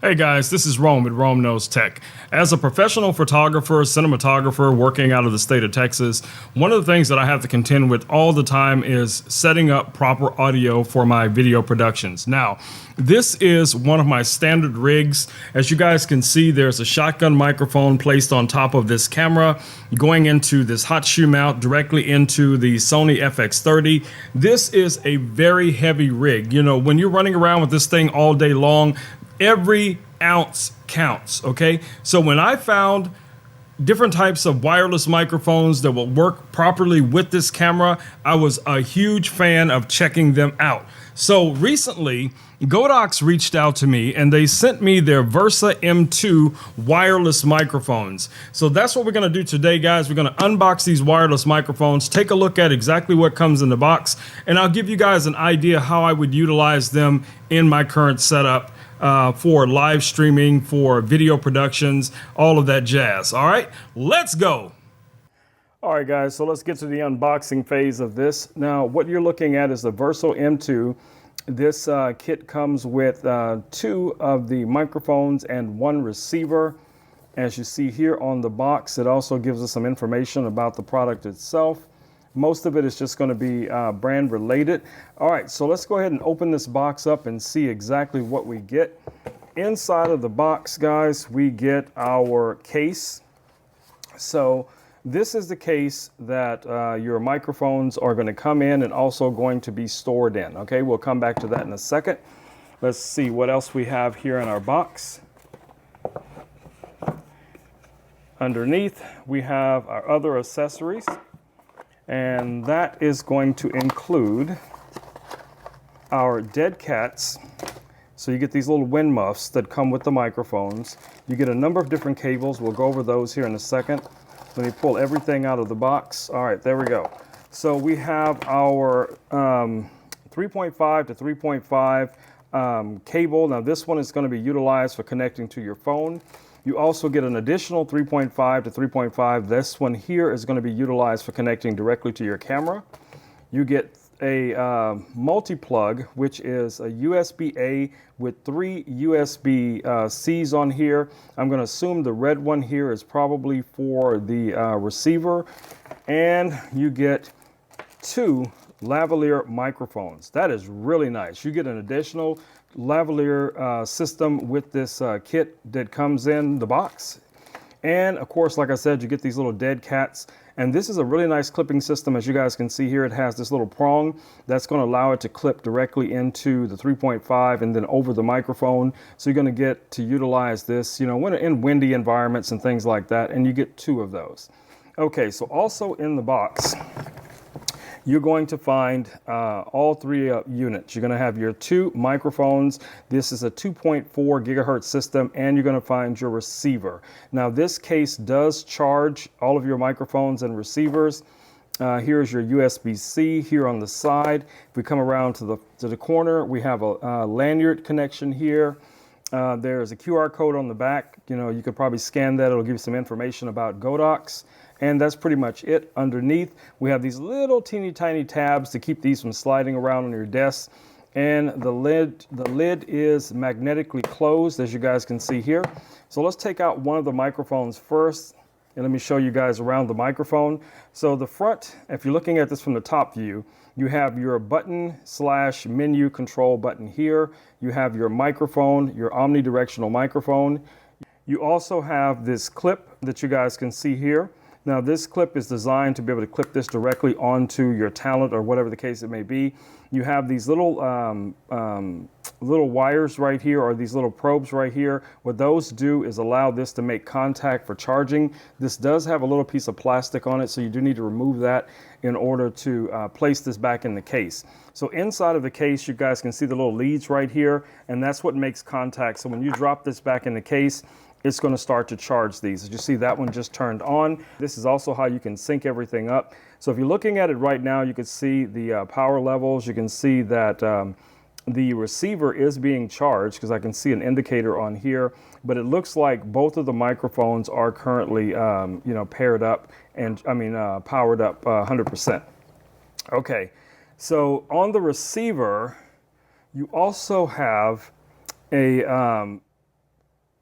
Hey guys, this is Rome with Rome Knows Tech. As a professional photographer, cinematographer working out of the state of Texas, one of the things that I have to contend with all the time is setting up proper audio for my video productions. Now, this is one of my standard rigs. As you guys can see, there's a shotgun microphone placed on top of this camera, going into this hot shoe mount directly into the Sony FX30. This is a very heavy rig. You know, when you're running around with this thing all day long, every ounce counts, okay? So when I found different types of wireless microphones that will work properly with this camera, I was a huge fan of checking them out. So recently, GODOX reached out to me and they sent me their Versa M2 wireless microphones. So that's what we're gonna do today, guys. We're gonna unbox these wireless microphones, take a look at exactly what comes in the box, and I'll give you guys an idea how I would utilize them in my current setup for live streaming, for video productions, all of that jazz. All right, let's go. All right, guys, so let's get to the unboxing phase of this. Now, what you're looking at is the Verso M2. This kit comes with two of the microphones and one receiver. As you see here on the box, it also gives us some information about the product itself. Most of it is just going to be brand related. All right, so let's go ahead and open this box up and see exactly what we get. Inside of the box, guys, we get our case. So this is the case that your microphones are going to come in and also going to be stored in. Okay, we'll come back to that in a second. Let's see what else we have here in our box. Underneath, we have our other accessories. And that is going to include our dead cats. So you get these little wind muffs that come with the microphones. You get a number of different cables. We'll go over those here in a second. Let me pull everything out of the box. All right, there we go. So we have our 3.5 to 3.5 cable. Now this one is going to be utilized for connecting to your phone. You also get an additional 3.5 to 3.5. This one here is going to be utilized for connecting directly to your camera. You get a multi-plug, which is a USB-A with three USB-Cs on here. I'm going to assume the red one here is probably for the receiver. And you get two lavalier microphones. That is really nice. You get an additional lavalier system with this kit that comes in the box. And of course, like I said, you get these little dead cats. And this is a really nice clipping system. As you guys can see here, it has this little prong that's going to allow it to clip directly into the 3.5 and then over the microphone. So you're going to get to utilize this, you know, when in windy environments and things like that. And you get two of those. Okay, so also in the box, you're going to find all three units. You're going to have your two microphones. This is a 2.4 gigahertz system, and you're going to find your receiver. Now, this case does charge all of your microphones and receivers. Here's your USB-C here on the side. If we come around to the corner, we have a lanyard connection here. There's a QR code on the back. You know, you could probably scan that. It'll give you some information about GODOX. And that's pretty much it. Underneath, we have these little teeny tiny tabs to keep these from sliding around on your desk. And the lid is magnetically closed, as you guys can see here. So let's take out one of the microphones first. And let me show you guys around the microphone. So the front, if you're looking at this from the top view, you have your button/menu control button here. You have your microphone, your omnidirectional microphone. You also have this clip that you guys can see here. Now this clip is designed to be able to clip this directly onto your tablet or whatever the case it may be. You have these little wires right here, or these little probes right here. What those do is allow this to make contact for charging. This does have a little piece of plastic on it, so you do need to remove that in order to place this back in the case. So inside of the case, you guys can see the little leads right here, and that's what makes contact. So when you drop this back in the case, it's going to start to charge these. As you see, that one just turned on. This is also how you can sync everything up. So if you're looking at it right now, you can see the power levels. You can see that the receiver is being charged because I can see an indicator on here, but it looks like both of the microphones are currently paired up and powered up 100%. Okay, so on the receiver, you also have a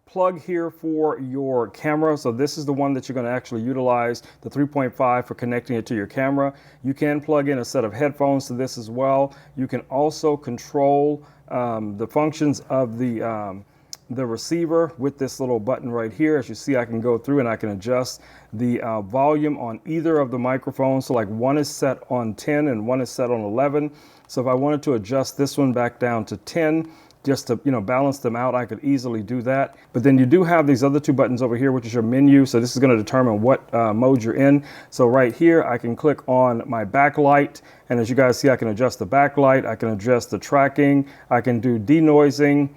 plug here for your camera. So this is the one that you're going to actually utilize, the 3.5 for connecting it to your camera. You can plug in a set of headphones to this as well. You can also control the functions of the receiver with this little button right here. As you see, I can go through and I can adjust the volume on either of the microphones. So like one is set on 10 and one is set on 11. So if I wanted to adjust this one back down to 10, just to, balance them out, I could easily do that. But then you do have these other two buttons over here, which is your menu. So this is going to determine what mode you're in. So right here, I can click on my backlight. And as you guys see, I can adjust the backlight. I can adjust the tracking. I can do denoising.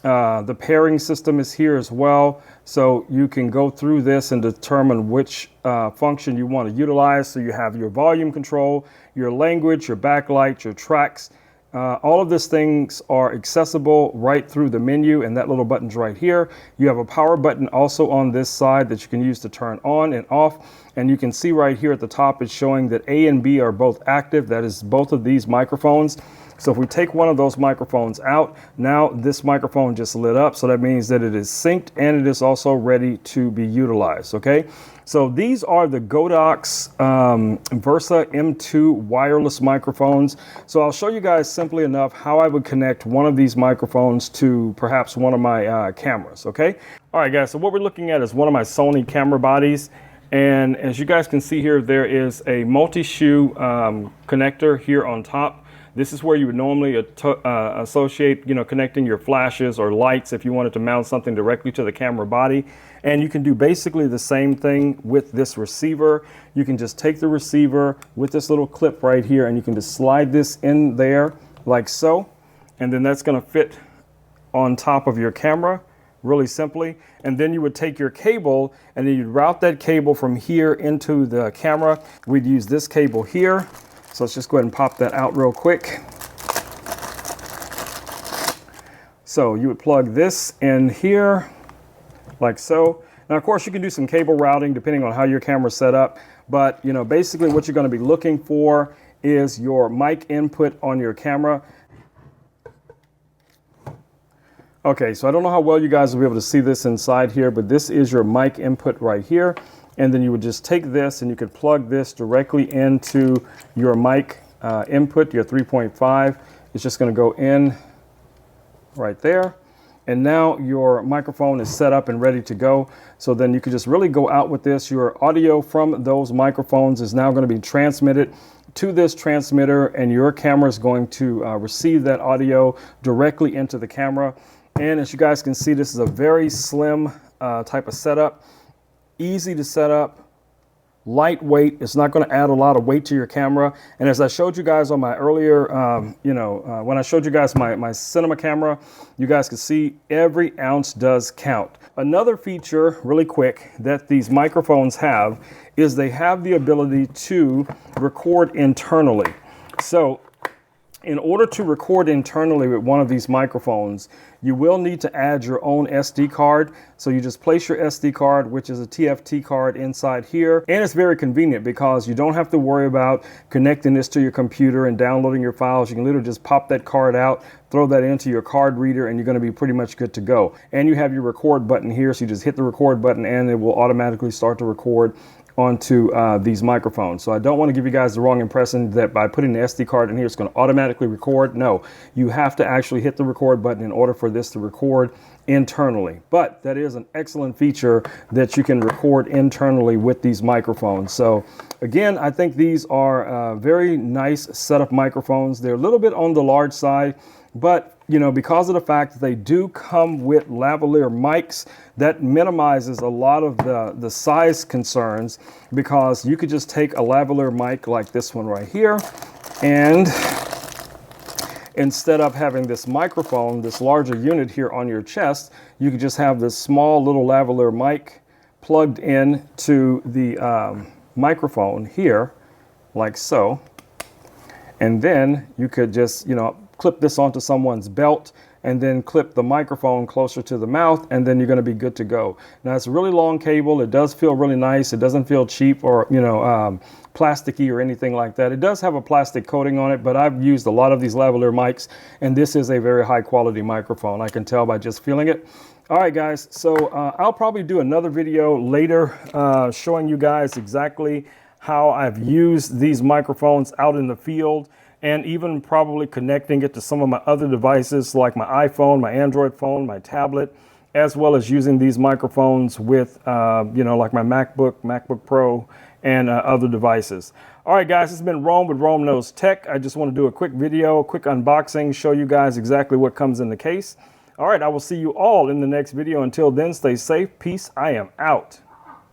The pairing system is here as well. So you can go through this and determine which function you want to utilize. So you have your volume control, your language, your backlight, your tracks. All of these things are accessible right through the menu, and that little button's right here. You have a power button also on this side that you can use to turn on and off. And you can see right here at the top, it's showing that A and B are both active. That is both of these microphones. So if we take one of those microphones out, now this microphone just lit up. So that means that it is synced and it is also ready to be utilized. Okay. So these are the GODOX Virso M2 wireless microphones. So I'll show you guys simply enough how I would connect one of these microphones to perhaps one of my cameras. Okay. All right, guys. So what we're looking at is one of my Sony camera bodies. And as you guys can see here, there is a multi-shoe connector here on top. This is where you would normally associate, connecting your flashes or lights if you wanted to mount something directly to the camera body. And you can do basically the same thing with this receiver. You can just take the receiver with this little clip right here, and you can just slide this in there like so. And then that's going to fit on top of your camera really simply. And then you would take your cable and then you'd route that cable from here into the camera. We'd use this cable here. So let's just go ahead and pop that out real quick. So you would plug this in here like so. Now, of course, you can do some cable routing depending on how your camera's set up. But, basically what you're going to be looking for is your mic input on your camera. Okay, so I don't know how well you guys will be able to see this inside here, but this is your mic input right here. And then you would just take this and you could plug this directly into your mic input, your 3.5. It's just going to go in right there. And now your microphone is set up and ready to go. So then you could just really go out with this. Your audio from those microphones is now going to be transmitted to this transmitter, and your camera is going to receive that audio directly into the camera. And as you guys can see, this is a very slim type of setup. Easy to set up, lightweight. It's not going to add a lot of weight to your camera. And as I showed you guys on my earlier, when I showed you guys my cinema camera, you guys can see every ounce does count. Another feature, really quick, that these microphones have is they have the ability to record internally. So in order to record internally with one of these microphones, you will need to add your own SD card. So you just place your SD card, which is a TFT card, inside here. And it's very convenient because you don't have to worry about connecting this to your computer and downloading your files. You can literally just pop that card out, throw that into your card reader, and you're going to be pretty much good to go. And you have your record button here. So you just hit the record button and it will automatically start to record onto these microphones. So I don't want to give you guys the wrong impression that by putting the SD card in here, it's going to automatically record. No, you have to actually hit the record button in order for this to record internally. But that is an excellent feature that you can record internally with these microphones. So again, I think these are very nice setup microphones. They're a little bit on the large side, but because of the fact that they do come with lavalier mics, that minimizes a lot of the size concerns, because you could just take a lavalier mic like this one right here, and instead of having this microphone, this larger unit here on your chest, you could just have this small little lavalier mic plugged in to the microphone here, like so. And then you could just, clip this onto someone's belt and then clip the microphone closer to the mouth, and then you're going to be good to go. Now, it's a really long cable. It does feel really nice. It doesn't feel cheap or, plasticky or anything like that. It does have a plastic coating on it, but I've used a lot of these lavalier mics, and this is a very high quality microphone. I can tell by just feeling it. All right, guys, so I'll probably do another video later showing you guys exactly how I've used these microphones out in the field, and even probably connecting it to some of my other devices like my iPhone, my Android phone, my tablet, as well as using these microphones with, like my MacBook Pro, and other devices. All right, guys, it's been Rome with Rome Knows Tech. I just want to do a quick video, quick unboxing, show you guys exactly what comes in the case. All right, I will see you all in the next video. Until then, stay safe. Peace. I am out.